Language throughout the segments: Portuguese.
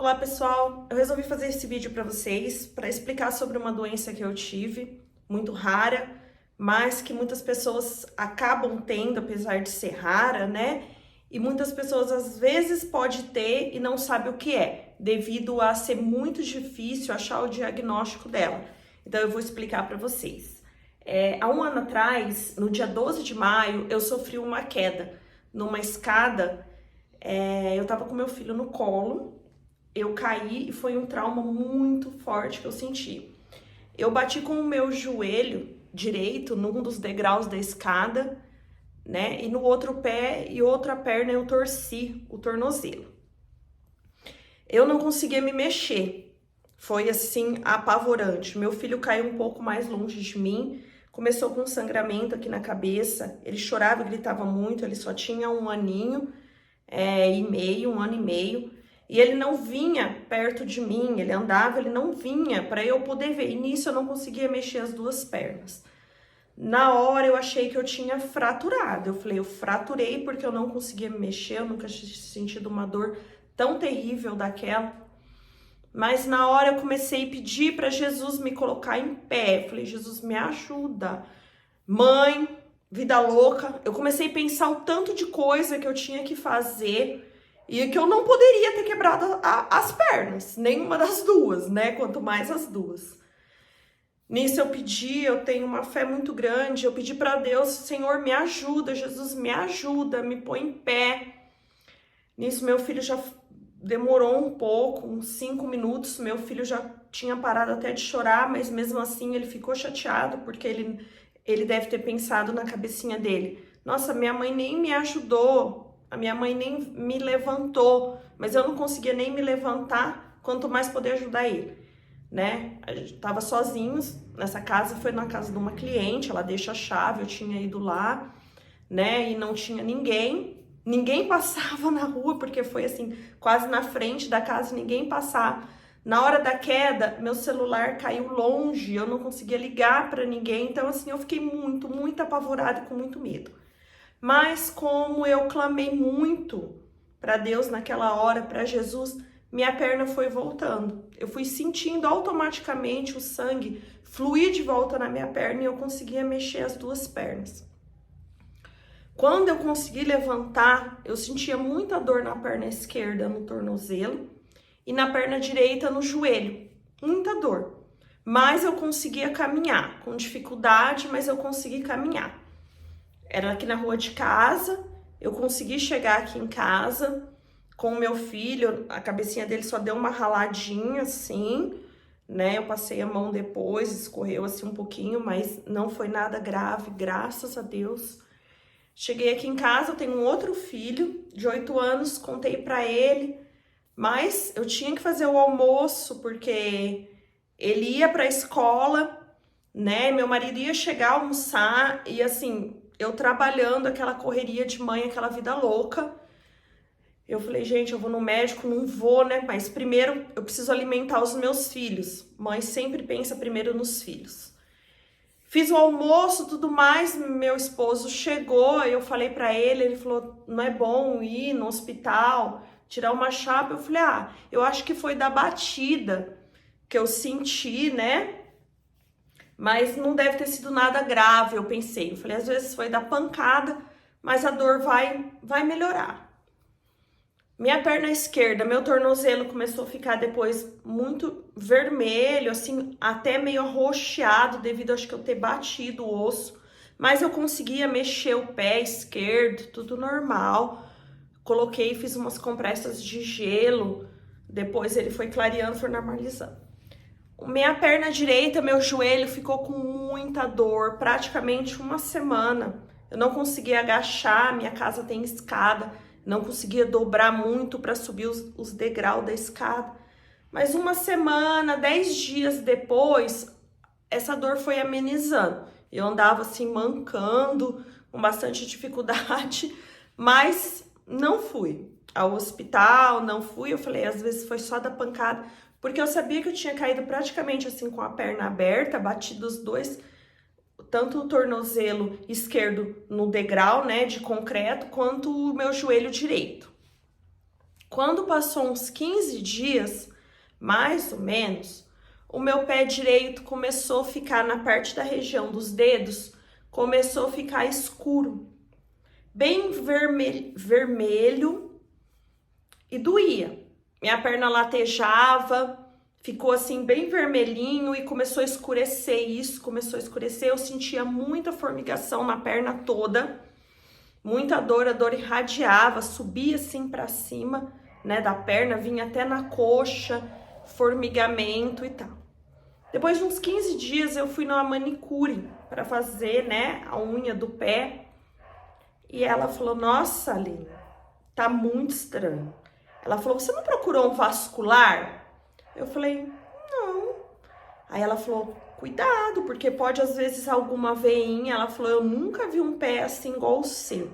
Olá pessoal, eu resolvi fazer esse vídeo para vocês para explicar sobre uma doença que eu tive, muito rara, mas que muitas pessoas acabam tendo, apesar de ser rara, né? E muitas pessoas às vezes pode ter e não sabe o que é, devido a ser muito difícil achar o diagnóstico dela. Então eu vou explicar para vocês. Há um ano atrás, no dia 12 de maio, eu sofri uma queda numa escada. Eu tava com meu filho no colo. Eu caí e foi um trauma muito forte que eu senti. Eu bati com o meu joelho direito num dos degraus da escada, né? E no outro pé e outra perna eu torci o tornozelo. Eu não conseguia me mexer. Foi assim apavorante. Meu filho caiu um pouco mais longe de mim, começou com um sangramento aqui na cabeça. Ele chorava e gritava muito, ele só tinha um aninho e meio, um ano e meio. E ele não vinha perto de mim, ele andava, ele não vinha para eu poder ver. E nisso eu não conseguia mexer as duas pernas. Na hora eu achei que eu tinha fraturado. Eu falei, eu fraturei porque eu não conseguia me mexer, eu nunca tinha sentido uma dor tão terrível daquela. Mas na hora eu comecei a pedir para Jesus me colocar em pé. Eu falei, Jesus, me ajuda. Mãe, vida louca. Eu comecei a pensar o tanto de coisa que eu tinha que fazer. E que eu não poderia ter quebrado as pernas, nenhuma das duas, né? Quanto mais as duas. Nisso eu pedi, eu tenho uma fé muito grande, eu pedi para Deus, Senhor, me ajuda, Jesus, me ajuda, me põe em pé. Nisso meu filho já demorou um pouco, uns 5 minutos, meu filho já tinha parado até de chorar, mas mesmo assim ele ficou chateado, porque ele deve ter pensado na cabecinha dele, nossa, minha mãe nem me ajudou. A minha mãe nem me levantou, mas eu não conseguia nem me levantar, quanto mais poder ajudar ele, né? A gente tava sozinhos nessa casa, foi na casa de uma cliente, ela deixa a chave, eu tinha ido lá, né? E não tinha ninguém passava na rua, porque foi assim, quase na frente da casa, ninguém passava. Na hora da queda, meu celular caiu longe, eu não conseguia ligar para ninguém, então assim, eu fiquei muito apavorada e com muito medo. Mas como eu clamei muito para Deus naquela hora, para Jesus, minha perna foi voltando. Eu fui sentindo automaticamente o sangue fluir de volta na minha perna e eu conseguia mexer as duas pernas. Quando eu consegui levantar, eu sentia muita dor na perna esquerda, no tornozelo, e na perna direita, no joelho. Muita dor. Mas eu conseguia caminhar, com dificuldade, mas eu consegui caminhar. Era aqui na rua de casa, eu consegui chegar aqui em casa com o meu filho, a cabecinha dele só deu uma raladinha assim, né? Eu passei a mão depois, escorreu assim um pouquinho, mas não foi nada grave, graças a Deus. Cheguei aqui em casa, eu tenho um outro filho de 8 anos, contei pra ele, mas eu tinha que fazer o almoço porque ele ia pra escola, né? Meu marido ia chegar a almoçar e assim, eu trabalhando, aquela correria de mãe, aquela vida louca. Eu falei, gente, eu vou no médico, não vou, né? Mas primeiro eu preciso alimentar os meus filhos. Mãe sempre pensa primeiro nos filhos. Fiz o almoço, tudo mais, meu esposo chegou, eu falei pra ele, ele falou, não é bom ir no hospital, tirar uma chapa. Eu falei, eu acho que foi da batida que eu senti, né? Mas não deve ter sido nada grave, eu pensei. Eu falei, às vezes foi da pancada, mas a dor vai melhorar. Minha perna esquerda, meu tornozelo começou a ficar depois muito vermelho, assim, até meio arroxeado, devido acho que eu ter batido o osso. Mas eu conseguia mexer o pé esquerdo, tudo normal. Coloquei, fiz umas compressas de gelo, depois ele foi clareando, foi normalizando. Minha perna direita, meu joelho ficou com muita dor, praticamente uma semana. Eu não conseguia agachar, minha casa tem escada, não conseguia dobrar muito para subir os degraus da escada. Mas uma semana, 10 dias depois, essa dor foi amenizando. Eu andava assim mancando, com bastante dificuldade, mas não fui ao hospital, não fui. Eu falei, às vezes foi só da pancada, porque eu sabia que eu tinha caído praticamente assim com a perna aberta, batido os dois, tanto o tornozelo esquerdo no degrau, né, de concreto, quanto o meu joelho direito. Quando passou uns 15 dias, mais ou menos, o meu pé direito começou a ficar na parte da região dos dedos, começou a ficar escuro, bem vermelho e doía. Minha perna latejava, ficou assim bem vermelhinho e começou a escurecer isso, começou a escurecer. Eu sentia muita formigação na perna toda, muita dor, a dor irradiava, subia assim para cima, né, da perna, vinha até na coxa, formigamento e tal. Depois de uns 15 dias eu fui numa manicure para fazer, né, a unha do pé. E ela falou: "Nossa, Aline, tá muito estranho". Ela falou: "Você não procurou um vascular?" Eu falei: "Não". Aí ela falou: "Cuidado, porque pode às vezes alguma veinha". Ela falou: "Eu nunca vi um pé assim igual o seu".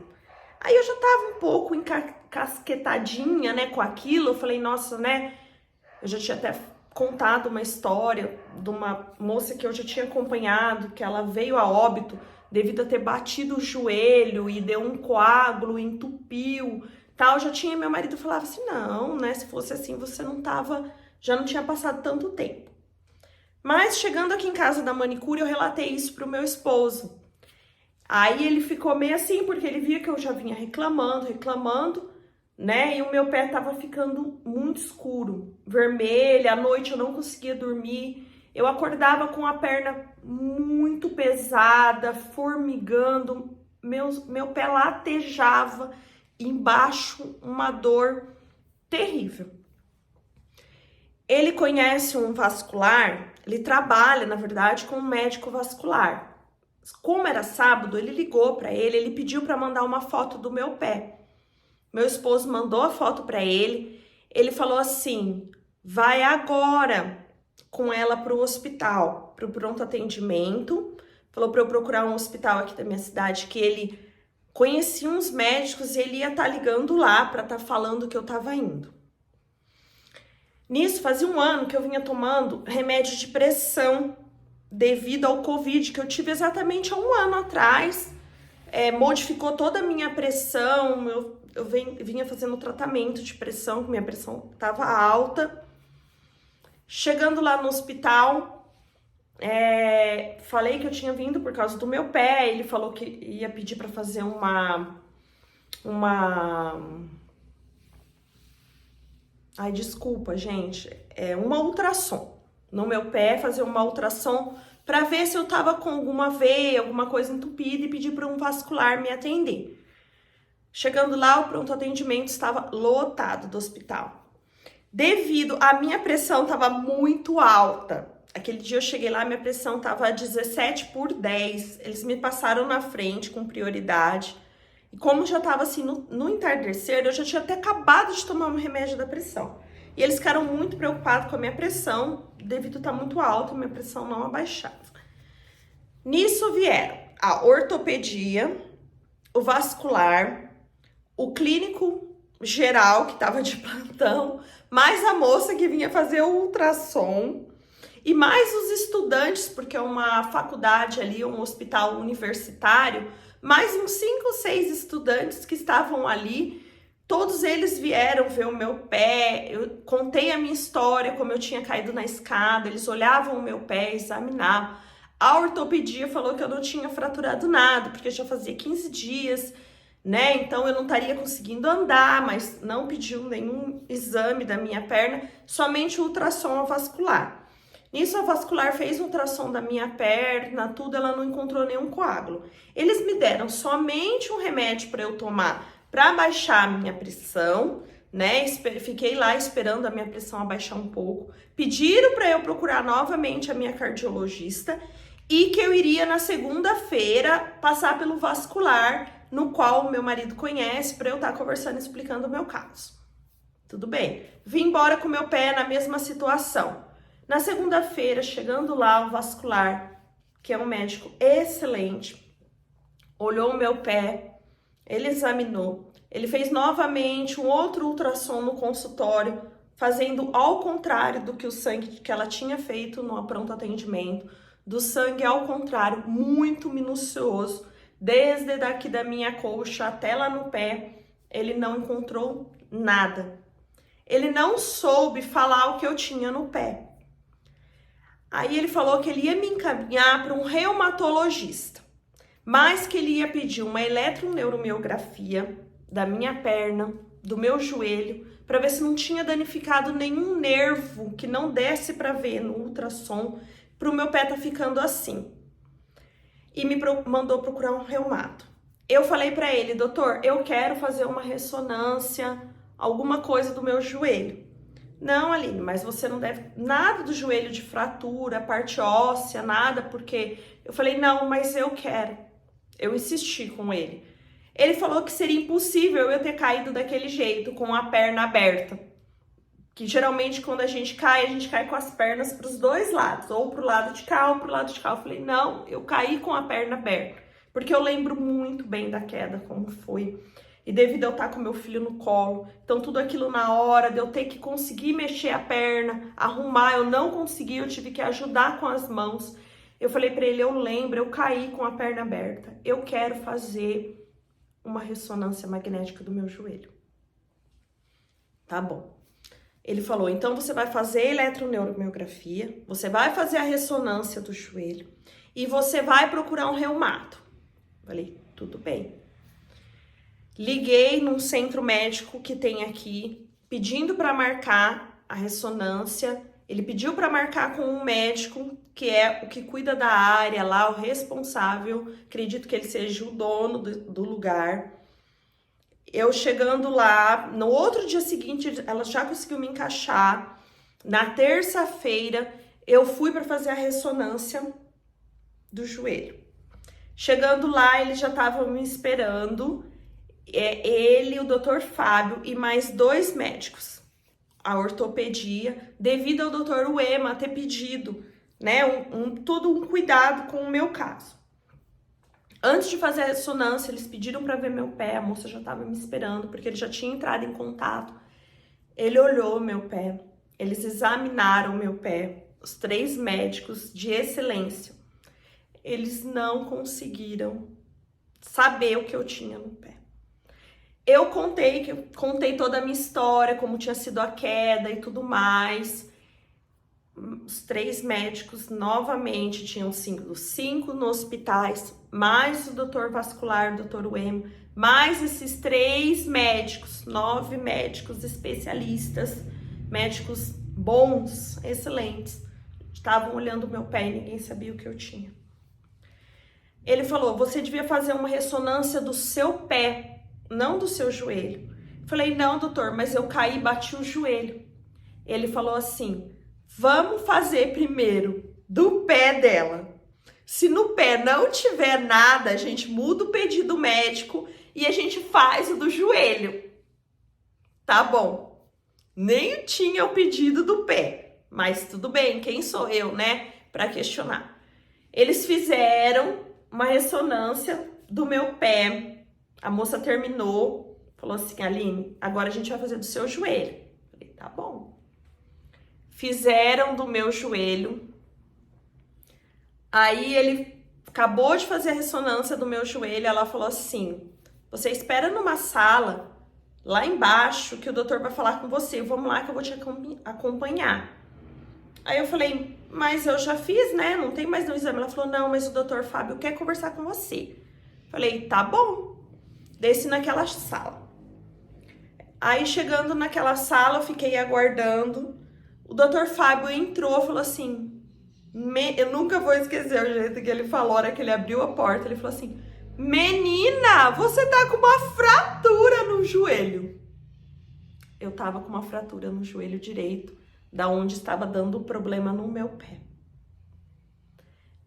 Aí eu já tava um pouco encasquetadinha, né, com aquilo. Eu falei: "Nossa, né?" Eu já tinha até contado uma história de uma moça que eu já tinha acompanhado, que ela veio a óbito devido a ter batido o joelho e deu um coágulo, entupiu, tal. Já tinha, meu marido falava assim: "Não, né, se fosse assim você não tava, já não tinha passado tanto tempo". Mas chegando aqui em casa da manicure, eu relatei isso pro meu esposo. Aí ele ficou meio assim, porque ele via que eu já vinha reclamando, né? E o meu pé tava ficando muito escuro, vermelho, à noite eu não conseguia dormir. Eu acordava com a perna muito pesada, formigando, meu pé latejava, embaixo uma dor terrível. Ele conhece um vascular, ele trabalha, na verdade, com um médico vascular. Como era sábado, ele ligou para ele pediu para mandar uma foto do meu pé. Meu esposo mandou a foto para ele. Ele falou assim: "Vai agora com ela para o hospital, para o pronto atendimento". Falou para eu procurar um hospital aqui da minha cidade que ele conhecia uns médicos e ele ia estar ligando lá para estar falando que eu estava indo. Nisso, fazia um ano que eu vinha tomando remédio de pressão devido ao Covid, que eu tive exatamente há um ano atrás. Modificou toda a minha pressão, eu vinha fazendo tratamento de pressão, minha pressão estava alta. Chegando lá no hospital, falei que eu tinha vindo por causa do meu pé. Ele falou que ia pedir para fazer Ai, desculpa, gente. Uma ultrassom no meu pé, fazer uma ultrassom para ver se eu tava com alguma veia, alguma coisa entupida e pedir para um vascular me atender. Chegando lá, o pronto atendimento estava lotado do hospital. Devido à minha pressão estava muito alta. Aquele dia eu cheguei lá, minha pressão estava 17/10. Eles me passaram na frente com prioridade. E como já estava assim no entardecer, eu já tinha até acabado de tomar um remédio da pressão. E eles ficaram muito preocupados com a minha pressão, devido a estar muito alta, minha pressão não abaixava. Nisso vieram a ortopedia, o vascular, o clínico geral, que estava de plantão, mais a moça que vinha fazer o ultrassom, e mais os estudantes, porque é uma faculdade ali, um hospital universitário, mais uns 5 ou 6 estudantes que estavam ali. Todos eles vieram ver o meu pé. Eu contei a minha história, como eu tinha caído na escada. Eles olhavam o meu pé, examinavam. A ortopedia falou que eu não tinha fraturado nada, porque já fazia 15 dias, né? Então eu não estaria conseguindo andar, mas não pediu nenhum exame da minha perna, somente o ultrassom vascular. Nisso, a vascular fez um ultrassom da minha perna, tudo, ela não encontrou nenhum coágulo. Eles me deram somente um remédio para eu tomar para baixar a minha pressão, né? Fiquei lá esperando a minha pressão abaixar um pouco. Pediram para eu procurar novamente a minha cardiologista e que eu iria na segunda-feira passar pelo vascular, no qual o meu marido conhece, para eu estar conversando e explicando o meu caso. Tudo bem. Vim embora com o meu pé na mesma situação. Na segunda-feira, chegando lá, o vascular, que é um médico excelente, olhou o meu pé, ele examinou, ele fez novamente um outro ultrassom no consultório, fazendo ao contrário do que o sangue que ela tinha feito no pronto atendimento, do sangue ao contrário, muito minucioso, desde daqui da minha coxa até lá no pé, ele não encontrou nada. ele não soube falar o que eu tinha no pé. Aí ele falou que ele ia me encaminhar para um reumatologista, mas que ele ia pedir uma eletroneuromiografia da minha perna, do meu joelho, para ver se não tinha danificado nenhum nervo que não desse para ver no ultrassom, para o meu pé tá ficando assim. E me mandou procurar um reumato. Eu falei para ele, doutor, eu quero fazer uma ressonância, alguma coisa do meu joelho. Não, Aline, mas você não deve nada do joelho de fratura, parte óssea, nada, porque eu falei, não, mas eu quero. Eu insisti com ele. Ele falou que seria impossível eu ter caído daquele jeito, com a perna aberta. Que geralmente quando a gente cai com as pernas para os dois lados, ou para o lado de cá ou para o lado de cá. Eu falei, não, eu caí com a perna aberta, porque eu lembro muito bem da queda, como foi. E devido a eu estar com meu filho no colo, então tudo aquilo na hora de eu ter que conseguir mexer a perna, arrumar, eu não consegui, eu tive que ajudar com as mãos. Eu falei para ele, eu lembro, eu caí com a perna aberta, eu quero fazer uma ressonância magnética do meu joelho. Tá bom. Ele falou, então você vai fazer eletroneuromiografia, você vai fazer a ressonância do joelho e você vai procurar um reumato. Falei, tudo bem. Liguei num centro médico que tem aqui, pedindo para marcar a ressonância. Ele pediu para marcar com um médico, que é o que cuida da área lá, o responsável. Acredito que ele seja o dono do lugar. Eu chegando lá, no outro dia seguinte, ela já conseguiu me encaixar. Na terça-feira, eu fui para fazer a ressonância do joelho. Chegando lá, ele já estava me esperando. Ele, o Dr. Fábio e mais 2 médicos, a ortopedia, devido ao Dr. Uema ter pedido, né, todo um cuidado com o meu caso. Antes de fazer a ressonância, eles pediram para ver meu pé, a moça já estava me esperando, porque ele já tinha entrado em contato. Ele olhou meu pé, eles examinaram meu pé, os 3 médicos de excelência. Eles não conseguiram saber o que eu tinha no pé. Eu contei toda a minha história, como tinha sido a queda e tudo mais. Os 3 médicos novamente tinham 5 no hospitais, mais o doutor vascular, o doutor Uema, mais esses 3 médicos, 9 médicos especialistas, médicos bons, excelentes, estavam olhando o meu pé e ninguém sabia o que eu tinha. Ele falou, você devia fazer uma ressonância do seu pé, não do seu joelho. Falei, não, doutor, mas eu caí e bati o joelho. Ele falou assim, vamos fazer primeiro do pé dela. Se no pé não tiver nada, a gente muda o pedido médico e a gente faz o do joelho. Tá bom. Nem tinha o pedido do pé, mas tudo bem, quem sou eu, né, para questionar. Eles fizeram uma ressonância do meu pé. A moça terminou, falou assim, Aline, agora a gente vai fazer do seu joelho. Falei, tá bom. Fizeram do meu joelho. Aí ele acabou de fazer a ressonância do meu joelho, ela falou assim, você espera numa sala, lá embaixo, que o doutor vai falar com você. Vamos lá que eu vou te acompanhar. Aí eu falei, mas eu já fiz, né? Não tem mais nenhum exame. Ela falou, não, mas o doutor Fábio quer conversar com você. Falei, tá bom. Desci naquela sala. Aí, chegando naquela sala, eu fiquei aguardando. O Dr. Fábio entrou e falou assim, eu nunca vou esquecer o jeito que ele falou, a hora que ele abriu a porta, ele falou assim, menina, você tá com uma fratura no joelho. Eu tava com uma fratura no joelho direito, da onde estava dando problema no meu pé.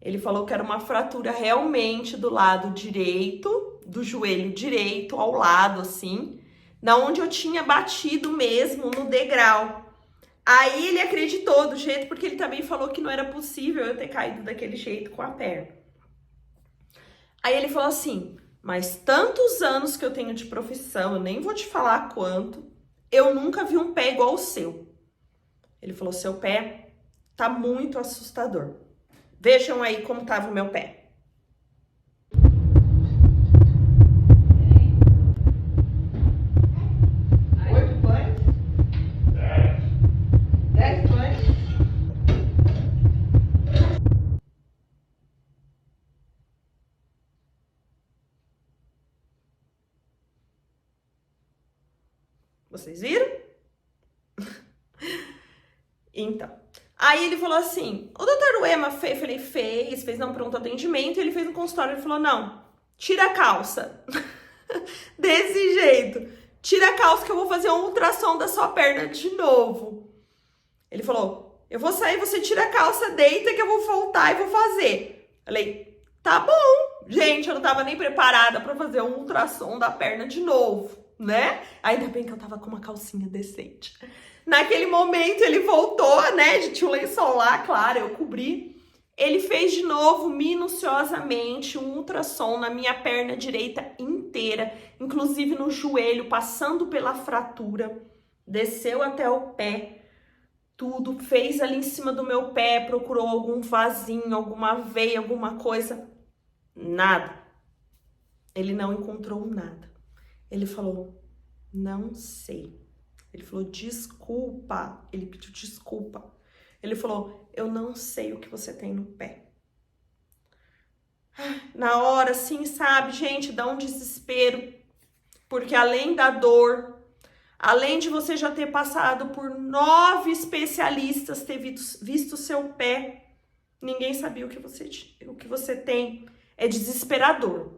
Ele falou que era uma fratura realmente do lado direito, do joelho direito, ao lado, assim, da onde eu tinha batido mesmo no degrau. Aí ele acreditou do jeito, porque ele também falou que não era possível eu ter caído daquele jeito com a perna. Aí ele falou assim, mas tantos anos que eu tenho de profissão, eu nem vou te falar quanto, eu nunca vi um pé igual o seu. Ele falou, seu pé tá muito assustador. Vejam aí como tava o meu pé. vocês viram? Então, aí ele falou assim, o doutor Uema fez um pronto atendimento, ele fez um consultório, ele falou, não, tira a calça, desse jeito, tira a calça que eu vou fazer um ultrassom da sua perna de novo. Ele falou, eu vou sair, você tira a calça, deita que eu vou voltar e vou fazer. Falei, tá bom, gente, eu não tava nem preparada pra fazer um ultrassom da perna de novo, né? Ainda bem que eu tava com uma calcinha decente. Naquele momento ele voltou, né? Tinha um lençol lá, claro, eu cobri. Ele fez de novo, minuciosamente, um ultrassom na minha perna direita inteira, inclusive no joelho, passando pela fratura. Desceu até o pé, tudo. Fez ali em cima do meu pé, procurou algum vasinho, alguma veia, alguma coisa. Nada. Ele não encontrou nada. Ele falou, não sei. Ele falou, desculpa. Ele pediu desculpa. Ele falou, eu não sei o que você tem no pé. Na hora, assim, sabe, gente, dá um desespero. Porque além da dor, além de você já ter passado por 9 especialistas, ter visto o seu pé, ninguém sabia o que você tem. É desesperador.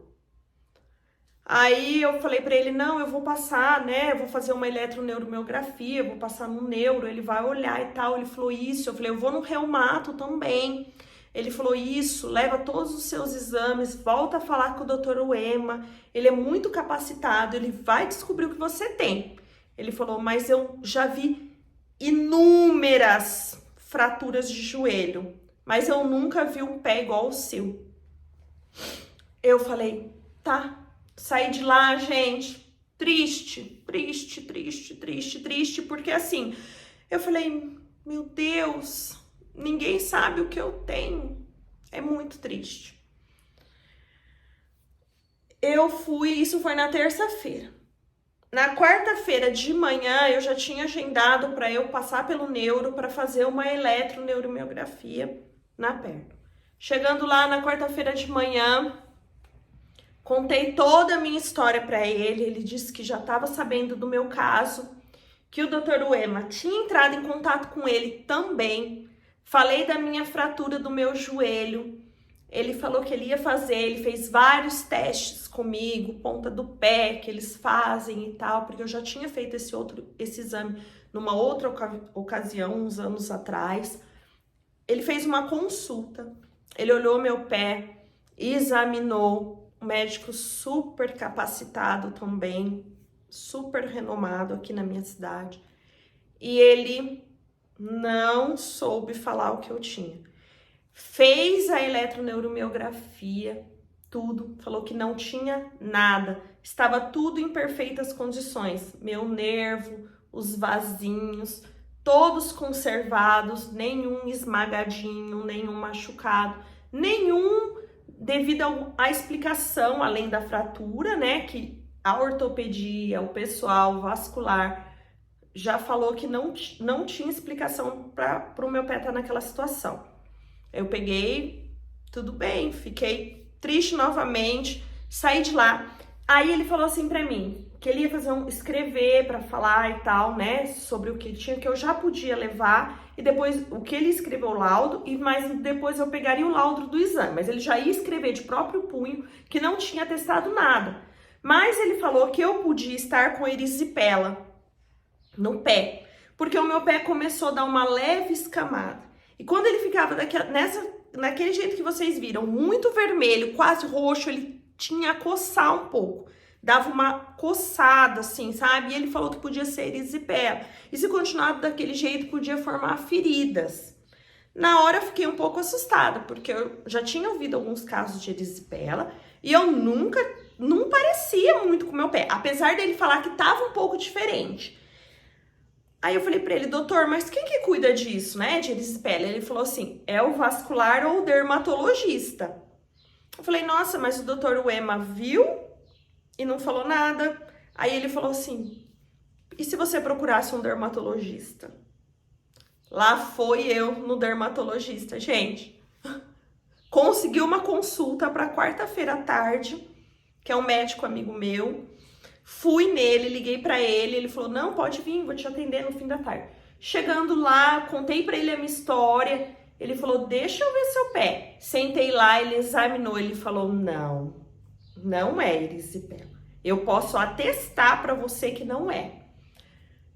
Aí eu falei pra ele, não, eu vou passar, né, eu vou fazer uma eletroneuromiografia, eu vou passar no neuro, ele vai olhar e tal. Ele falou isso, eu falei, eu vou no reumato também. Ele falou isso, leva todos os seus exames, volta a falar com o Dr. Uema, ele é muito capacitado, ele vai descobrir o que você tem. Ele falou, mas eu já vi inúmeras fraturas de joelho, mas eu nunca vi um pé igual o seu. Eu falei, tá. Saí de lá, gente, triste, porque assim, eu falei, meu Deus, ninguém sabe o que eu tenho, é muito triste. Isso foi na terça-feira. Na quarta-feira de manhã, eu já tinha agendado para eu passar pelo neuro para fazer uma eletroneuromiografia na perna. Chegando lá na quarta-feira de manhã, contei toda a minha história para ele, ele disse que já estava sabendo do meu caso, que o Dr. Uema tinha entrado em contato com ele também, falei da minha fratura do meu joelho, ele falou que ele ia fazer, ele fez vários testes comigo, ponta do pé que eles fazem e tal, porque eu já tinha feito esse exame numa outra ocasião, uns anos atrás. Ele fez uma consulta, ele olhou meu pé, examinou, um médico super capacitado também, super renomado aqui na minha cidade. E ele não soube falar o que eu tinha. Fez a eletroneuromiografia, tudo, falou que não tinha nada. Estava tudo em perfeitas condições. Meu nervo, os vasinhos, todos conservados, nenhum esmagadinho, nenhum machucado, nenhum devido à explicação, além da fratura, né, que a ortopedia, o pessoal vascular já falou que não tinha explicação para o meu pé estar naquela situação. Eu peguei, tudo bem, fiquei triste novamente, saí de lá. Aí ele falou assim para mim, que ele ia escrever para falar e tal, né, sobre o que tinha, que eu já podia levar, e depois o que ele escreveu o laudo, mas depois eu pegaria o laudo do exame, mas ele já ia escrever de próprio punho que não tinha testado nada. Mas ele falou que eu podia estar com erisipela no pé, porque o meu pé começou a dar uma leve escamada. E quando ele ficava naquele jeito que vocês viram, muito vermelho, quase roxo, ele tinha a coçar um pouco. Dava uma coçada, assim, sabe? E ele falou que podia ser erisipela. E se continuar daquele jeito, podia formar feridas. Na hora eu fiquei um pouco assustada, porque eu já tinha ouvido alguns casos de erisipela e eu não parecia muito com o meu pé, apesar dele falar que tava um pouco diferente. Aí eu falei pra ele, doutor, mas quem que cuida disso, né, de erisipela? Ele falou assim, é o vascular ou o dermatologista. Eu falei, nossa, mas o doutor Uema viu e não falou nada. Aí ele falou assim, e se você procurasse um dermatologista? Lá foi eu no dermatologista, gente. Consegui uma consulta para quarta-feira à tarde, que é um médico amigo meu. Fui nele, liguei pra ele, ele falou, não, pode vir, vou te atender no fim da tarde. Chegando lá, contei pra ele a minha história, ele falou, deixa eu ver seu pé. Sentei lá, ele examinou, ele falou, não é erisipela. Eu posso atestar pra você que não é.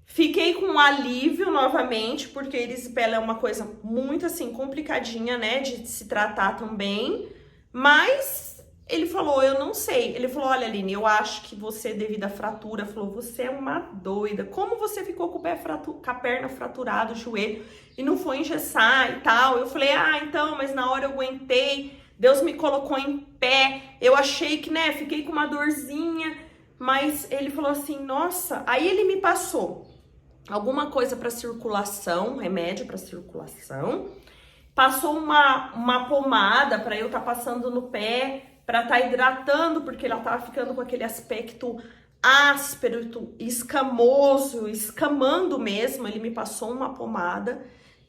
Fiquei com um alívio novamente, porque erisipela é uma coisa muito assim complicadinha, né, de se tratar também, mas ele falou, eu não sei. Ele falou, olha, Aline, eu acho que você, devido à fratura, falou, você é uma doida. Como você ficou com o pé com a perna fraturada, o joelho, e não foi engessar e tal? Eu falei, então, mas na hora eu aguentei, Deus me colocou em pé, eu achei que, né, fiquei com uma dorzinha, mas ele falou assim, nossa, aí ele me passou alguma coisa para circulação, remédio para circulação, passou uma pomada para eu estar passando no pé, para estar hidratando, porque ela tava ficando com aquele aspecto áspero, escamoso, escamando mesmo. Ele me passou uma pomada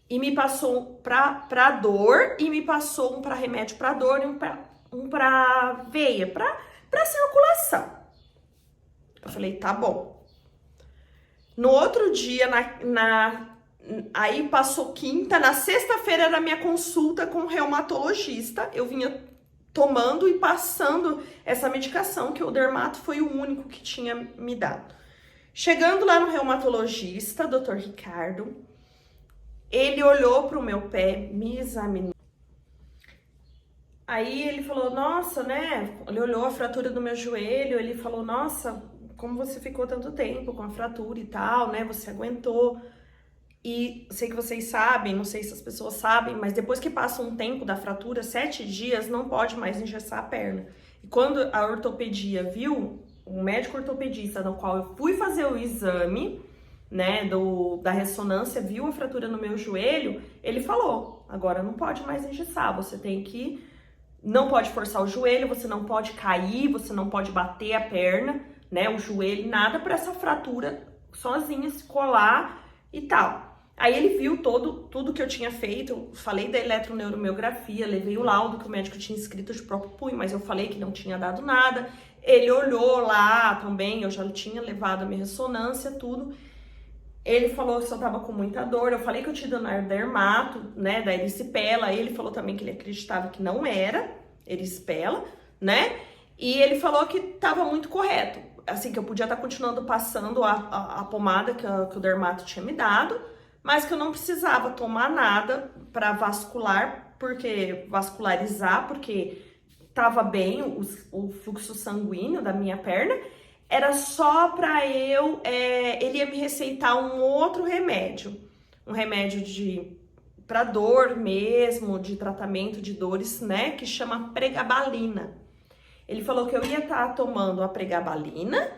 e me passou para dor e me passou um para remédio para dor e um para veia, para circulação. Eu falei, tá bom. No outro dia, aí passou quinta, na sexta-feira era minha consulta com o reumatologista. Eu vinha tomando e passando essa medicação, que o dermato foi o único que tinha me dado. Chegando lá no reumatologista, Dr. Ricardo, ele olhou para o meu pé, me examinou. Aí ele falou, nossa, né? Ele olhou a fratura do meu joelho, ele falou, nossa, como você ficou tanto tempo com a fratura e tal, né? Você aguentou. E sei que vocês sabem, não sei se as pessoas sabem, mas depois que passa um tempo da fratura, 7 dias, não pode mais engessar a perna. E quando a ortopedia viu, o médico ortopedista no qual eu fui fazer o exame, né, da ressonância, viu a fratura no meu joelho, ele falou, agora não pode mais engessar, você tem que, não pode forçar o joelho, você não pode cair, você não pode bater a perna, né, o joelho, nada para essa fratura sozinha se colar e tal. Aí ele viu tudo que eu tinha feito, eu falei da eletroneuromiografia, levei o laudo que o médico tinha escrito de próprio punho, mas eu falei que não tinha dado nada. Ele olhou lá também, eu já tinha levado a minha ressonância, tudo. Ele falou se eu tava com muita dor, eu falei que eu tinha dado dermato, né, da erisipela. Ele falou também que ele acreditava que não era erisipela, né? E ele falou que tava muito correto, assim, que eu podia estar continuando passando a pomada que o dermato tinha me dado, mas que eu não precisava tomar nada para vascularizar, porque tava bem o fluxo sanguíneo da minha perna, era só para ele ia me receitar um outro remédio, um remédio para dor mesmo, de tratamento de dores, né, que chama pregabalina. Ele falou que eu ia estar tomando a pregabalina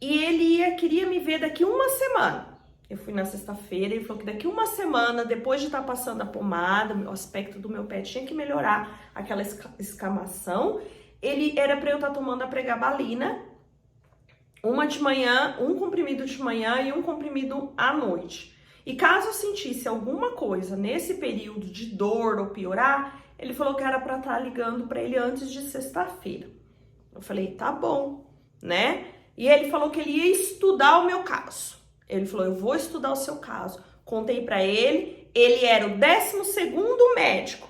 e ele queria me ver daqui uma semana. Eu fui na sexta-feira e ele falou que daqui uma semana, depois de estar passando a pomada, o aspecto do meu pé tinha que melhorar, aquela escamação. Ele era para eu estar tomando a pregabalina, uma de manhã, um comprimido de manhã e um comprimido à noite. E caso eu sentisse alguma coisa nesse período de dor ou piorar, ele falou que era para estar ligando para ele antes de sexta-feira. Eu falei, tá bom, né? E ele falou que ele ia estudar o meu caso. Ele falou, eu vou estudar o seu caso. Contei pra ele, ele era o 12º médico,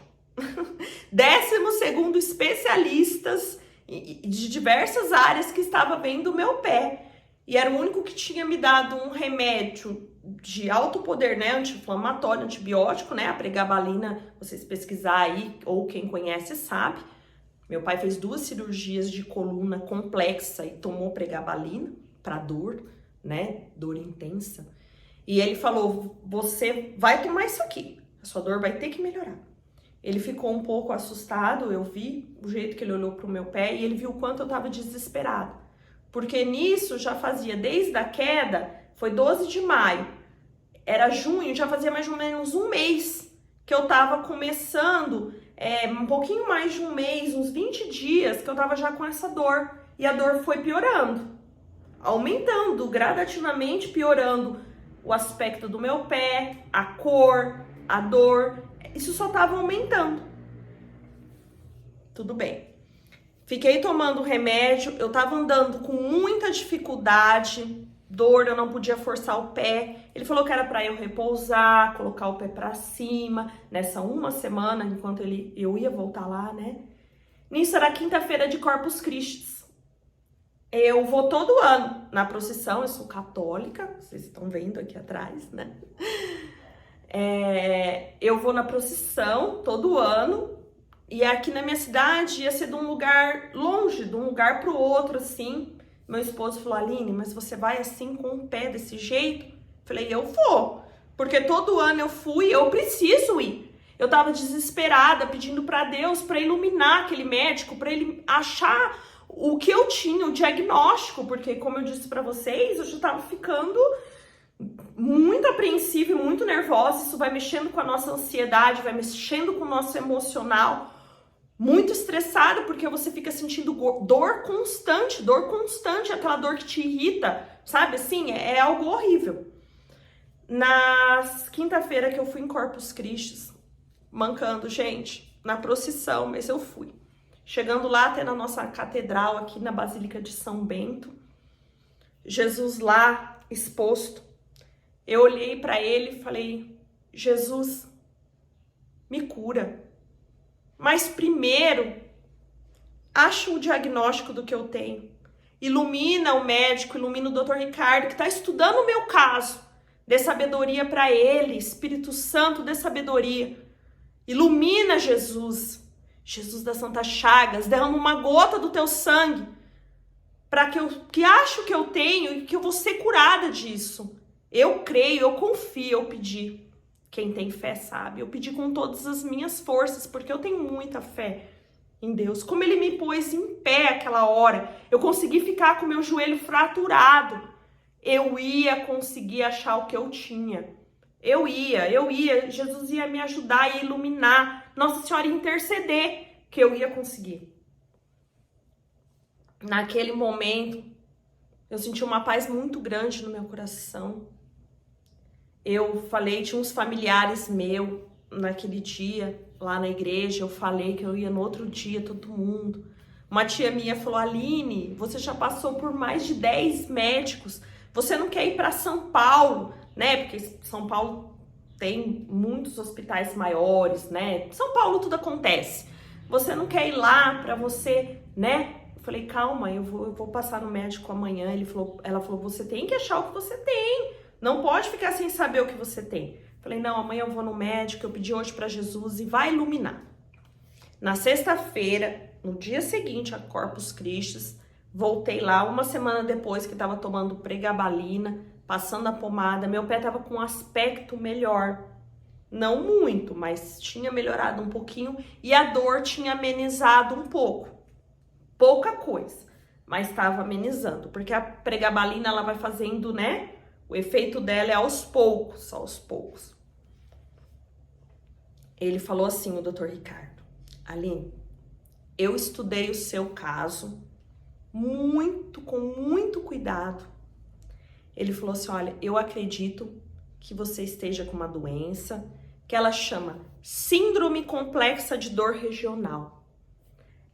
12º especialistas de diversas áreas que estava vendo o meu pé. E era o único que tinha me dado um remédio de alto poder, né, anti-inflamatório, antibiótico, né, a pregabalina, vocês pesquisar aí, ou quem conhece sabe. Meu pai fez 2 cirurgias de coluna complexa e tomou pregabalina para dor, né, dor intensa. E ele falou, você vai tomar isso aqui, a sua dor vai ter que melhorar. Ele ficou um pouco assustado, eu vi o jeito que ele olhou pro meu pé e ele viu o quanto eu tava desesperada. Porque nisso já fazia, desde a queda, foi 12 de maio, era junho, já fazia mais ou menos um mês que eu tava começando, um pouquinho mais de um mês, uns 20 dias, que eu tava já com essa dor. E a dor foi piorando, aumentando gradativamente, piorando o aspecto do meu pé, a cor, a dor, isso só tava aumentando. Tudo bem. Fiquei tomando remédio, eu tava andando com muita dificuldade, dor, eu não podia forçar o pé. Ele falou que era para eu repousar, colocar o pé para cima, nessa uma semana, enquanto eu ia voltar lá, né? Nisso era quinta-feira de Corpus Christi. Eu vou todo ano na procissão, eu sou católica, vocês estão vendo aqui atrás, né? Eu vou na procissão todo ano, e aqui na minha cidade ia ser de um lugar longe, de um lugar pro outro, assim. Meu esposo falou, Aline, mas você vai assim com o pé desse jeito? Falei, eu vou, porque todo ano eu fui, eu preciso ir. Eu tava desesperada, pedindo para Deus para iluminar aquele médico, para ele achar o que eu tinha, o diagnóstico, porque como eu disse para vocês, eu já tava ficando muito apreensiva e muito nervosa. Isso vai mexendo com a nossa ansiedade, vai mexendo com o nosso emocional. Muito estressada, porque você fica sentindo dor constante, aquela dor que te irrita, sabe? Assim, é algo horrível. Na quinta-feira que eu fui em Corpus Christi, mancando, gente, na procissão, mas eu fui. Chegando lá até na nossa catedral, aqui na Basílica de São Bento, Jesus lá exposto, eu olhei para ele e falei, Jesus, me cura. Mas primeiro, acha o diagnóstico do que eu tenho. Ilumina o médico, ilumina o Dr. Ricardo, que está estudando o meu caso. Dê sabedoria para ele, Espírito Santo, dê sabedoria. Ilumina Jesus, Jesus das Santas Chagas, derrama uma gota do teu sangue, para que acho que eu tenho e que eu vou ser curada disso. Eu creio, eu confio, eu pedi. Quem tem fé sabe, eu pedi com todas as minhas forças, porque eu tenho muita fé em Deus. Como ele me pôs em pé aquela hora, eu consegui ficar com meu joelho fraturado. Eu ia conseguir achar o que eu tinha. Eu ia, Jesus ia me ajudar, ia iluminar, Nossa Senhora ia interceder, que eu ia conseguir. Naquele momento, eu senti uma paz muito grande no meu coração. Eu falei, tinha uns familiares meus naquele dia, lá na igreja, eu falei que eu ia no outro dia, todo mundo. Uma tia minha falou, Aline, você já passou por mais de 10 médicos, você não quer ir para São Paulo, né? Porque São Paulo tem muitos hospitais maiores, né? São Paulo tudo acontece. Você não quer ir lá para você, né? Eu falei, calma, eu vou passar no médico amanhã. Ela falou, você tem que achar o que você tem. Não pode ficar sem saber o que você tem. Falei, não, amanhã eu vou no médico, eu pedi hoje para Jesus e vai iluminar. Na sexta-feira, no dia seguinte a Corpus Christi, voltei lá uma semana depois que estava tomando pregabalina, passando a pomada, meu pé estava com um aspecto melhor. Não muito, mas tinha melhorado um pouquinho e a dor tinha amenizado um pouco. Pouca coisa, mas estava amenizando, porque a pregabalina ela vai fazendo, né? O efeito dela é aos poucos, aos poucos. Ele falou assim, o Dr. Ricardo, Aline, eu estudei o seu caso com muito cuidado. Ele falou assim, olha, eu acredito que você esteja com uma doença que ela chama Síndrome Complexa de Dor Regional.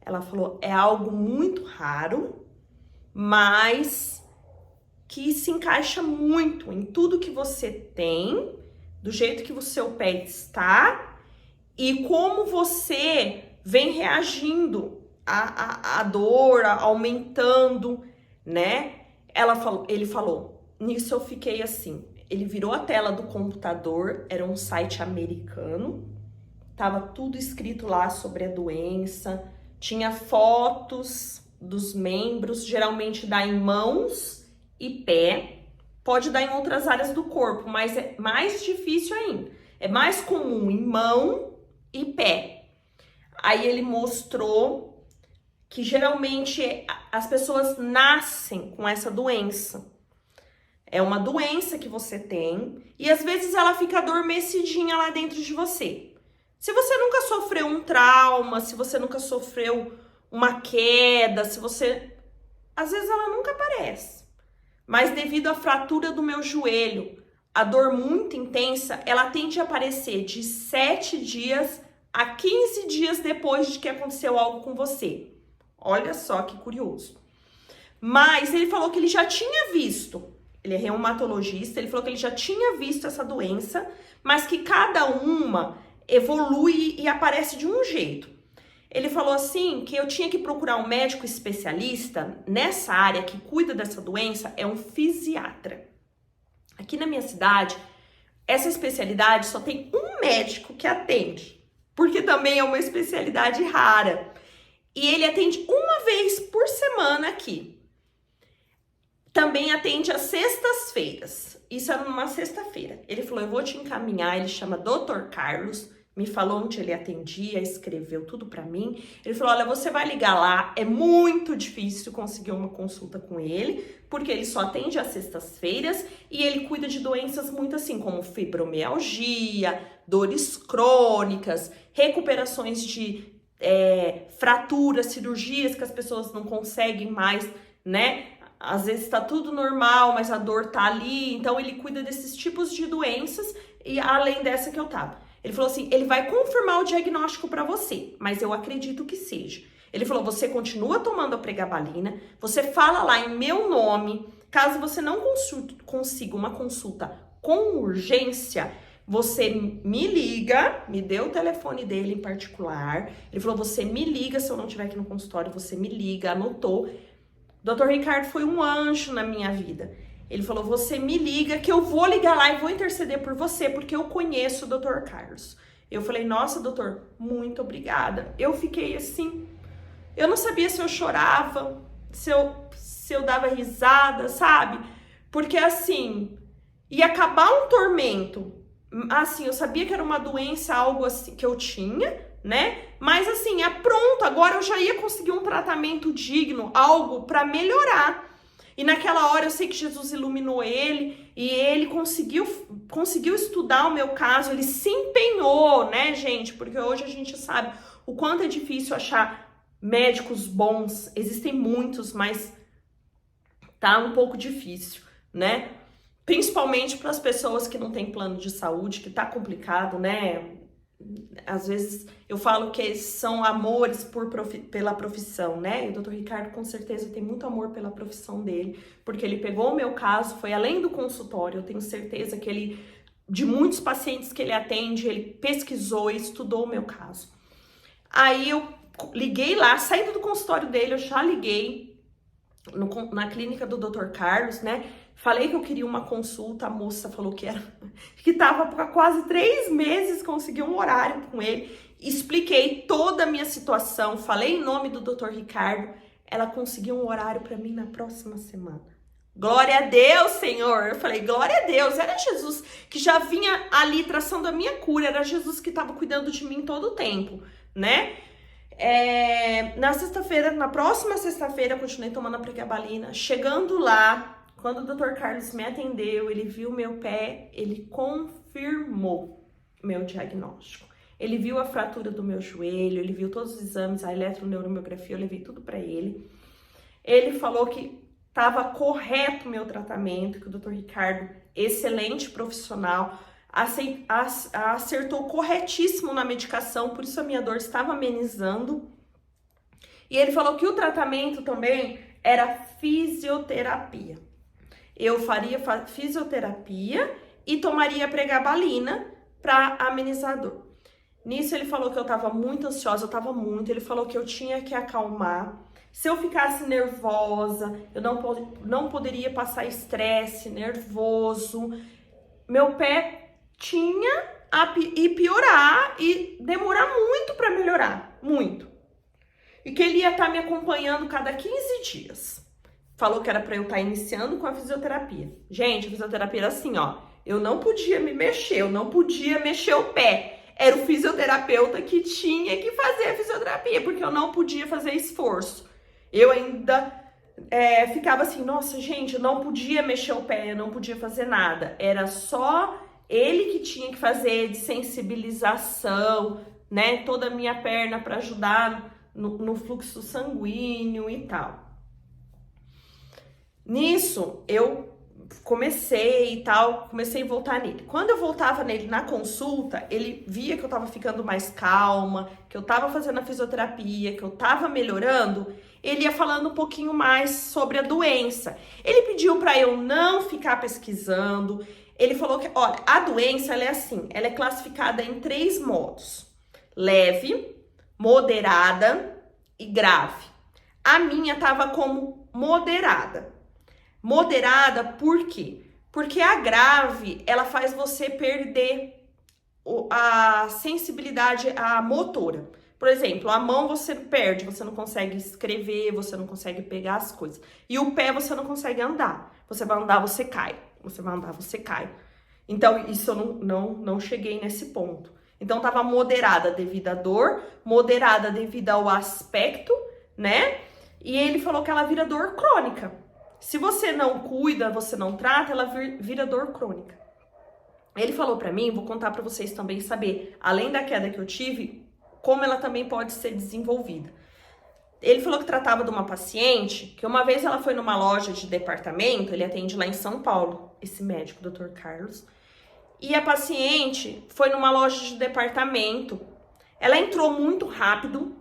Ela falou, é algo muito raro, mas que se encaixa muito em tudo que você tem, do jeito que o seu pé está e como você vem reagindo à dor, aumentando, né? Ele falou, nisso eu fiquei assim, ele virou a tela do computador, era um site americano, tava tudo escrito lá sobre a doença, tinha fotos dos membros, geralmente dá em mãos e pé, pode dar em outras áreas do corpo, mas é mais difícil ainda. É mais comum em mão e pé. Aí ele mostrou que geralmente as pessoas nascem com essa doença. É uma doença que você tem e às vezes ela fica adormecidinha lá dentro de você. Se você nunca sofreu um trauma, se você nunca sofreu uma queda, se você... Às vezes ela nunca aparece. Mas devido à fratura do meu joelho, a dor muito intensa, ela tende a aparecer de 7 dias a 15 dias depois de que aconteceu algo com você. Olha só que curioso. Mas ele falou que ele já tinha visto, ele é reumatologista, ele falou que ele já tinha visto essa doença, mas que cada uma evolui e aparece de um jeito. Ele falou assim que eu tinha que procurar um médico especialista nessa área que cuida dessa doença, é um fisiatra. Aqui na minha cidade, essa especialidade só tem um médico que atende, porque também é uma especialidade rara. E ele atende uma vez por semana aqui. Também atende às sextas-feiras. Isso era numa sexta-feira. Ele falou, eu vou te encaminhar, ele chama Dr. Carlos, me falou onde ele atendia, escreveu tudo pra mim. Ele falou, olha, você vai ligar lá, é muito difícil conseguir uma consulta com ele, porque ele só atende às sextas-feiras e ele cuida de doenças muito assim, como fibromialgia, dores crônicas, recuperações de fraturas, cirurgias que as pessoas não conseguem mais, né? Às vezes tá tudo normal, mas a dor tá ali, então ele cuida desses tipos de doenças e além dessa que eu tava. Ele falou assim, ele vai confirmar o diagnóstico para você, mas eu acredito que seja. Ele falou, você continua tomando a pregabalina, você fala lá em meu nome, caso você não consiga uma consulta com urgência, você me liga, me deu o telefone dele em particular, ele falou, você me liga, se eu não estiver aqui no consultório, você me liga, anotou. Dr. Ricardo foi um anjo na minha vida. Ele falou, você me liga que eu vou ligar lá e vou interceder por você, porque eu conheço o Dr. Carlos. Eu falei, nossa, doutor, muito obrigada. Eu fiquei assim, eu não sabia se eu chorava, se eu dava risada, sabe? Porque assim, ia acabar um tormento. Assim, eu sabia que era uma doença, algo assim que eu tinha, né? Mas assim, pronto, agora eu já ia conseguir um tratamento digno, algo para melhorar. E naquela hora eu sei que Jesus iluminou ele e ele conseguiu estudar o meu caso, ele se empenhou, né, gente? Porque hoje a gente sabe o quanto é difícil achar médicos bons. Existem muitos, mas tá um pouco difícil, né? Principalmente para as pessoas que não têm plano de saúde, que tá complicado, né? Às vezes eu falo que são amores pela profissão, né? E o Dr. Ricardo com certeza tem muito amor pela profissão dele, porque ele pegou o meu caso, foi além do consultório, eu tenho certeza que ele, de muitos pacientes que ele atende, ele pesquisou e estudou o meu caso. Aí eu liguei lá, saindo do consultório dele, eu já liguei na clínica do Dr. Carlos, né? Falei que eu queria uma consulta, a moça falou que tava há quase 3 meses, consegui um horário com ele, expliquei toda a minha situação, falei em nome do Dr. Ricardo, ela conseguiu um horário para mim na próxima semana. Glória a Deus, Senhor! Eu falei, glória a Deus, era Jesus que já vinha ali traçando a minha cura, era Jesus que estava cuidando de mim todo o tempo, né? Na próxima sexta-feira, eu continuei tomando a pregabalina, chegando lá, quando o Dr. Carlos me atendeu, ele viu meu pé, ele confirmou meu diagnóstico. Ele viu a fratura do meu joelho, ele viu todos os exames, a eletroneuromiografia, eu levei tudo para ele. Ele falou que estava correto o meu tratamento, que o Dr. Ricardo, excelente profissional, acertou corretíssimo na medicação, por isso a minha dor estava amenizando. E ele falou que o tratamento também era fisioterapia. Eu faria fisioterapia e tomaria pregabalina para amenizar a dor. Nisso ele falou que eu tava muito ansiosa, ele falou que eu tinha que acalmar. Se eu ficasse nervosa, eu não poderia passar estresse, nervoso. Meu pé tinha e piorar e demorar muito para melhorar, muito. E que ele ia estar me acompanhando cada 15 dias. Falou que era para eu estar iniciando com a fisioterapia. Gente, a fisioterapia era assim, ó. Eu não podia me mexer, eu não podia mexer o pé. Era o fisioterapeuta que tinha que fazer a fisioterapia, porque eu não podia fazer esforço. Eu ainda ficava assim, nossa, gente, eu não podia mexer o pé, eu não podia fazer nada. Era só ele que tinha que fazer de sensibilização, né? Toda a minha perna para ajudar no fluxo sanguíneo e tal. Nisso, eu comecei e tal, comecei a voltar nele. Quando eu voltava nele na consulta, ele via que eu tava ficando mais calma, que eu tava fazendo a fisioterapia, que eu tava melhorando, ele ia falando um pouquinho mais sobre a doença. Ele pediu para eu não ficar pesquisando. Ele falou que, olha, a doença ela é assim, ela é classificada em 3 modos: leve, moderada e grave. A minha tava como moderada. Moderada por quê? Porque a grave, ela faz você perder a sensibilidade a motora. Por exemplo, a mão você perde, você não consegue escrever, você não consegue pegar as coisas. E o pé você não consegue andar. Você vai andar, você cai. Você vai andar, você cai. Então, isso eu não cheguei nesse ponto. Então, tava moderada devido à dor, moderada devido ao aspecto, né? E ele falou que ela vira dor crônica. Se você não cuida, você não trata, ela vira dor crônica. Ele falou pra mim, vou contar pra vocês também saber, além da queda que eu tive, como ela também pode ser desenvolvida. Ele falou que tratava de uma paciente, que uma vez ela foi numa loja de departamento, ele atende lá em São Paulo, esse médico, Dr. Carlos, e a paciente foi numa loja de departamento, ela entrou muito rápido,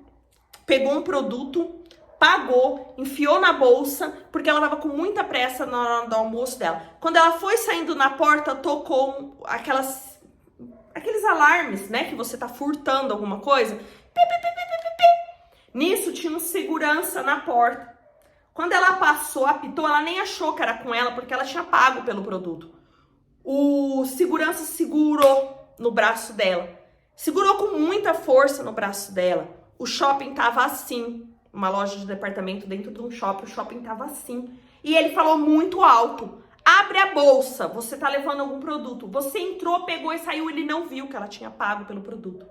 pegou um produto, pagou, enfiou na bolsa, porque ela tava com muita pressa na hora do almoço dela. Quando ela foi saindo na porta, tocou aqueles alarmes, né, que você tá furtando alguma coisa. Nisso tinha um segurança na porta. Quando ela passou, apitou, ela nem achou que era com ela, porque ela tinha pago pelo produto. O segurança segurou no braço dela. Segurou com muita força no braço dela. O shopping tava assim. Uma loja de departamento dentro de um shopping, o shopping tava assim. E ele falou muito alto: abre a bolsa, você tá levando algum produto. Você entrou, pegou e saiu, ele não viu que ela tinha pago pelo produto.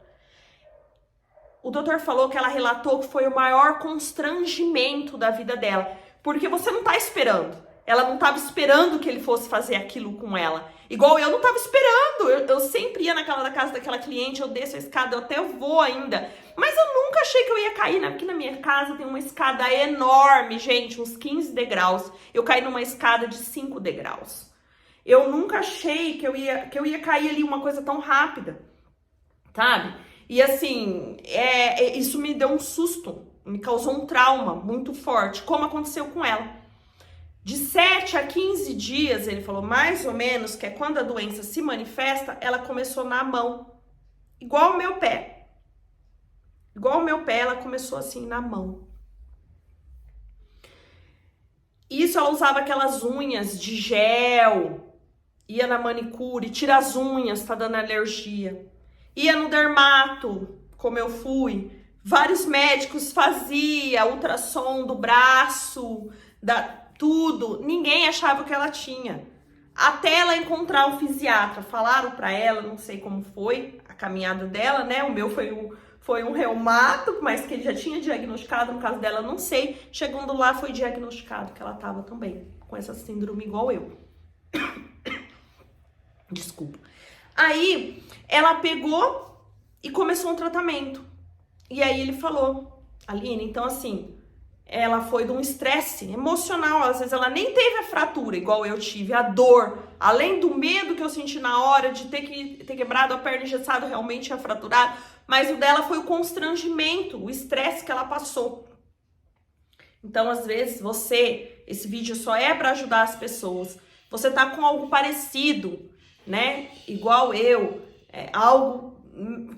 O doutor falou que ela relatou que foi o maior constrangimento da vida dela, porque você não tá esperando. Ela não tava esperando que ele fosse fazer aquilo com ela. Igual eu não tava esperando. Eu sempre ia na casa daquela cliente, eu desço a escada, eu até vou ainda. Mas eu nunca achei que eu ia cair, né? Aqui na minha casa tem uma escada enorme, gente, uns 15 degraus. Eu caí numa escada de 5 degraus. Eu nunca achei que eu ia cair ali uma coisa tão rápida, sabe? E assim, isso me deu um susto, me causou um trauma muito forte, como aconteceu com ela. De 7 a 15 dias, ele falou, mais ou menos, que é quando a doença se manifesta, ela começou na mão. Igual o meu pé. Igual o meu pé, ela começou assim na mão. Isso, ela usava aquelas unhas de gel, ia na manicure, tira as unhas, tá dando alergia. Ia no dermato, como eu fui. Vários médicos faziam ultrassom do braço, tudo, ninguém achava o que ela tinha. Até ela encontrar um fisiatra, falaram pra ela, não sei como foi a caminhada dela, né? O meu foi um reumato, mas que ele já tinha diagnosticado, no caso dela, não sei. Chegando lá, foi diagnosticado que ela tava também com essa síndrome igual eu. Desculpa. Aí, ela pegou e começou um tratamento. E aí ele falou, Aline, então assim, ela foi de um estresse emocional, às vezes ela nem teve a fratura, igual eu tive, a dor, além do medo que eu senti na hora de ter quebrado a perna engessada, realmente tinha fraturado, mas o dela foi o constrangimento, o estresse que ela passou. Então, às vezes, esse vídeo só é para ajudar as pessoas, você tá com algo parecido, né, igual eu, algo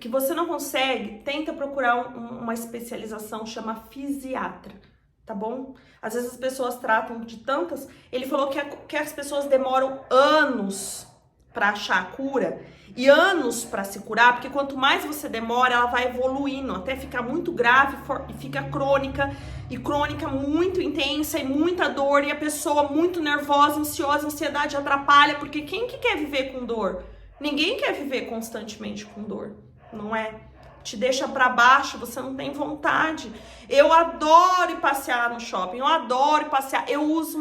que você não consegue, tenta procurar uma especialização, chama fisiatra. Tá bom? Às vezes as pessoas tratam de tantas... Ele falou que as pessoas demoram anos para achar a cura e anos para se curar, porque quanto mais você demora, ela vai evoluindo, até ficar muito grave e fica crônica, e crônica muito intensa e muita dor, e a pessoa muito nervosa, ansiosa, ansiedade atrapalha, porque quem que quer viver com dor? Ninguém quer viver constantemente com dor, não é? Te deixa pra baixo, você não tem vontade. Eu adoro ir passear no shopping, eu adoro ir passear. Eu uso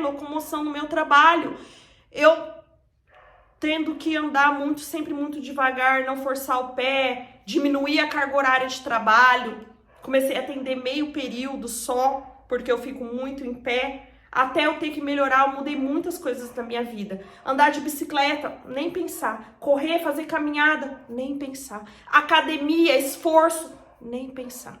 locomoção no meu trabalho. Eu tendo que andar muito, sempre muito devagar, não forçar o pé, diminuir a carga horária de trabalho. Comecei a atender meio período só, porque eu fico muito em pé. Até eu ter que melhorar, eu mudei muitas coisas na minha vida. Andar de bicicleta, nem pensar. Correr, fazer caminhada, nem pensar. Academia, esforço, nem pensar.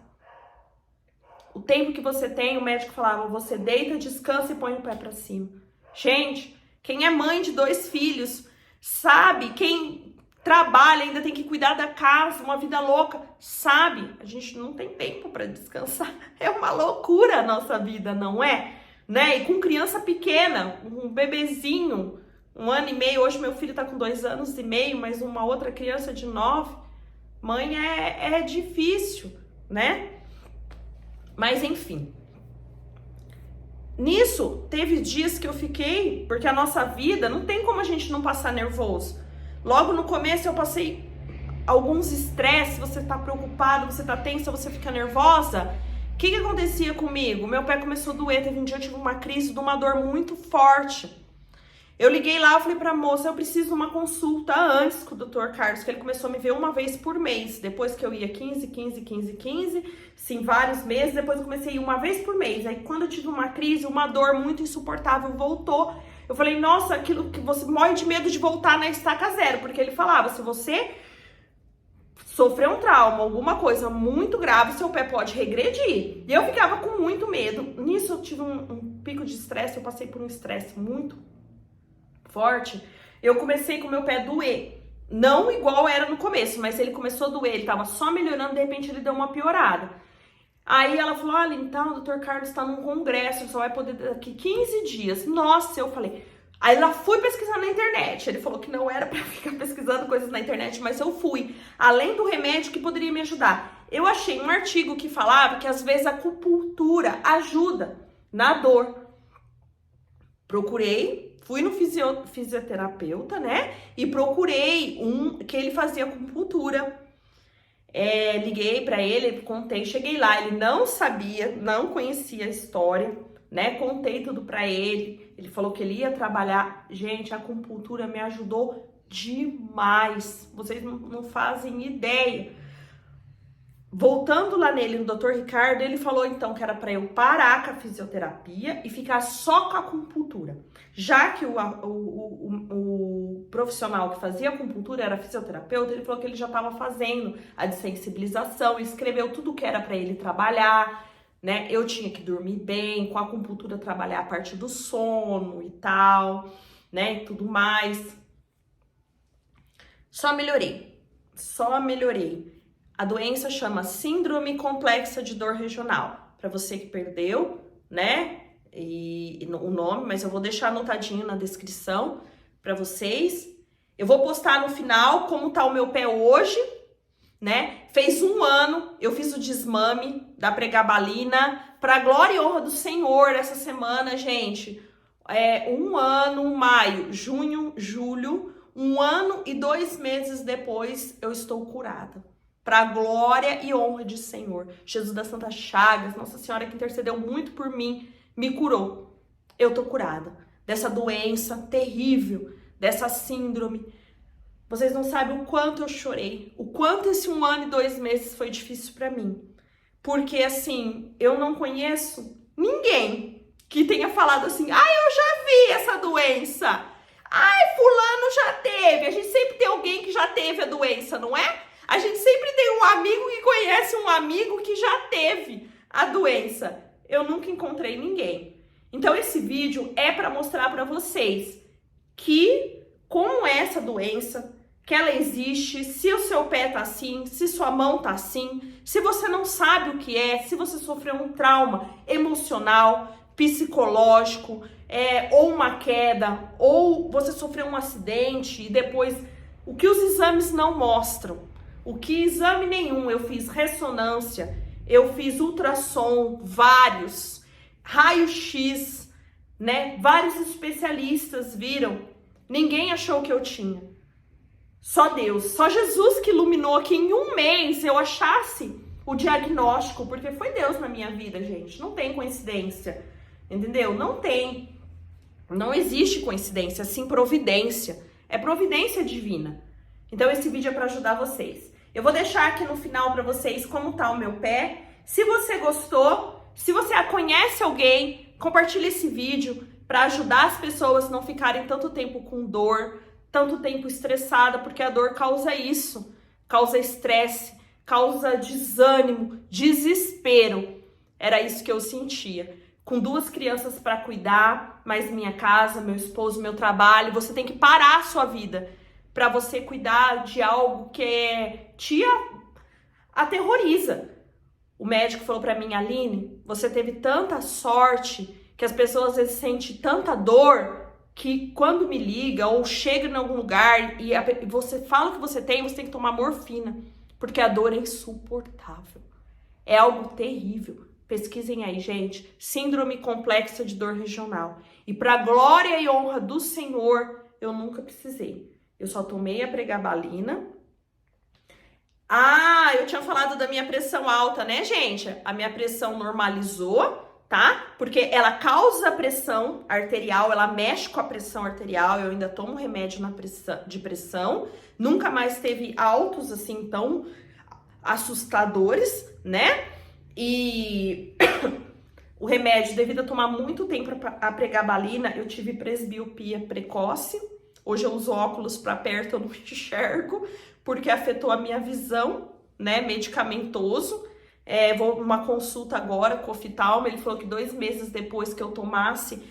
O tempo que você tem, o médico falava, você deita, descansa e põe o pé pra cima. Gente, quem é mãe de 2 filhos, sabe? Quem trabalha, ainda tem que cuidar da casa, uma vida louca, sabe? A gente não tem tempo para descansar. É uma loucura a nossa vida, não é? Né? E com criança pequena, um bebezinho, 1 ano e meio, hoje meu filho tá com 2 anos e meio, mas uma outra criança de 9, mãe, é difícil, né? Mas enfim, nisso teve dias que eu fiquei, porque a nossa vida não tem como a gente não passar nervoso. Logo no começo eu passei alguns estresses, você tá preocupado, você tá tensa, você fica nervosa. O que acontecia comigo? Meu pé começou a doer, teve um dia eu tive uma crise de uma dor muito forte. Eu liguei lá, eu falei pra moça, eu preciso de uma consulta antes com o Dr. Carlos, que ele começou a me ver uma vez por mês. Depois que eu ia 15, sim, vários meses, depois eu comecei a ir uma vez por mês. Aí quando eu tive uma crise, uma dor muito insuportável voltou. Eu falei, nossa, aquilo que você morre de medo de voltar na estaca zero, porque ele falava, se você sofreu um trauma, alguma coisa muito grave, seu pé pode regredir. E eu ficava com muito medo. Nisso eu tive um pico de estresse, eu passei por um estresse muito forte, eu comecei com o meu pé doer. Não igual era no começo, mas ele começou a doer, ele tava só melhorando, de repente ele deu uma piorada. Aí ela falou, olha, então o Dr. Carlos tá num congresso, só vai poder daqui 15 dias. Nossa, eu falei. Aí ela fui pesquisar na internet, ele falou que não era pra ficar pesquisando coisas na internet, mas eu fui. Além do remédio que poderia me ajudar. Eu achei um artigo que falava que às vezes a acupuntura ajuda na dor. Procurei. Fui no fisioterapeuta, né? E procurei que ele fazia acupuntura. Liguei pra ele, contei, cheguei lá. Ele não sabia, não conhecia a história, né? Contei tudo pra ele. Ele falou que ele ia trabalhar. Gente, a acupuntura me ajudou demais. Vocês não fazem ideia. Voltando lá nele, no Dr. Ricardo, ele falou então que era para eu parar com a fisioterapia e ficar só com a acupuntura. Já que o profissional que fazia acupuntura era fisioterapeuta, ele falou que ele já estava fazendo a desensibilização, escreveu tudo que era para ele trabalhar, né? Eu tinha que dormir bem, com a acupuntura trabalhar a parte do sono e tal, né? E tudo mais. Só melhorei. A doença chama Síndrome Complexa de Dor Regional. Para você que perdeu, né? E o nome, mas eu vou deixar anotadinho na descrição para vocês. Eu vou postar no final como tá o meu pé hoje, né? Fez 1 ano, eu fiz o desmame da pregabalina, para glória e honra do Senhor, essa semana, gente. 1 ano, maio, junho, julho, 1 ano e 2 meses depois eu estou curada. Para glória e honra de Senhor. Jesus das Santas Chagas, Nossa Senhora que intercedeu muito por mim, me curou. Eu tô curada dessa doença terrível, dessa síndrome. Vocês não sabem o quanto eu chorei, o quanto esse 1 ano e 2 meses foi difícil para mim. Porque assim, eu não conheço ninguém que tenha falado assim, eu já vi essa doença. Fulano já teve. A gente sempre tem alguém que já teve a doença, não é? A gente sempre tem um amigo que conhece um amigo que já teve a doença. Eu nunca encontrei ninguém. Então esse vídeo é para mostrar para vocês que como é essa doença, que ela existe, se o seu pé tá assim, se sua mão tá assim, se você não sabe o que é, se você sofreu um trauma emocional, psicológico, ou uma queda, ou você sofreu um acidente e depois o que os exames não mostram. O que exame nenhum, eu fiz ressonância, eu fiz ultrassom, vários, raio-x, né? Vários especialistas viram, ninguém achou que eu tinha. Só Deus, só Jesus que iluminou que em 1 mês eu achasse o diagnóstico, porque foi Deus na minha vida, gente, não tem coincidência, entendeu? Não tem, não existe coincidência, sim providência, é providência divina. Então esse vídeo é para ajudar vocês. Eu vou deixar aqui no final para vocês como tá o meu pé. Se você gostou, se você conhece alguém, Compartilhe esse vídeo para ajudar as pessoas a não ficarem tanto tempo com dor, tanto tempo estressada, porque a dor causa isso, causa estresse, causa desânimo, desespero. Era isso que eu sentia. Com 2 crianças para cuidar, mais minha casa, meu esposo, meu trabalho, você tem que parar a sua vida para você cuidar de algo que te aterroriza. O médico falou para mim, Aline, você teve tanta sorte que as pessoas às vezes sentem tanta dor que quando me liga ou chega em algum lugar e você fala o que você tem que tomar morfina, porque a dor é insuportável. É algo terrível. Pesquisem aí, gente. Síndrome complexa de dor regional. E para glória e honra do Senhor, eu nunca precisei. Eu só tomei a pregabalina. Ah, eu tinha falado da minha pressão alta, né, gente? A minha pressão normalizou, tá? Porque ela causa pressão arterial, ela mexe com a pressão arterial. Eu ainda tomo remédio de pressão. Nunca mais teve altos assim tão assustadores, né? E o remédio, devido a tomar muito tempo a pregabalina, eu tive presbiopia precoce. Hoje eu uso óculos para perto, eu não enxergo, porque afetou a minha visão, né? Medicamentoso. Vou numa consulta agora com o oftalmo, ele falou que 2 meses depois que eu tomasse,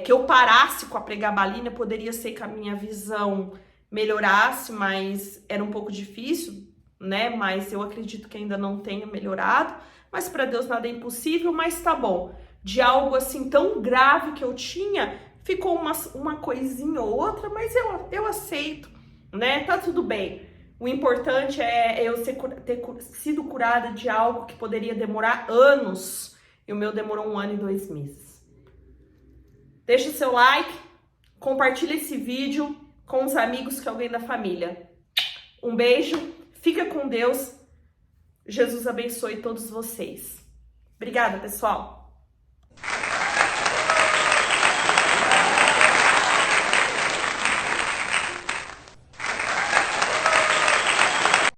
que eu parasse com a pregabalina, poderia ser que a minha visão melhorasse, mas era um pouco difícil, né? Mas eu acredito que ainda não tenha melhorado. Mas para Deus nada é impossível, mas tá bom. De algo assim tão grave que eu tinha, ficou uma coisinha ou outra, mas eu aceito, né? Tá tudo bem. O importante é eu ter sido curada de algo que poderia demorar anos. E o meu demorou 1 ano e 2 meses. Deixa o seu like, compartilha esse vídeo com os amigos, que é alguém da família. Um beijo, fica com Deus. Jesus abençoe todos vocês. Obrigada, pessoal!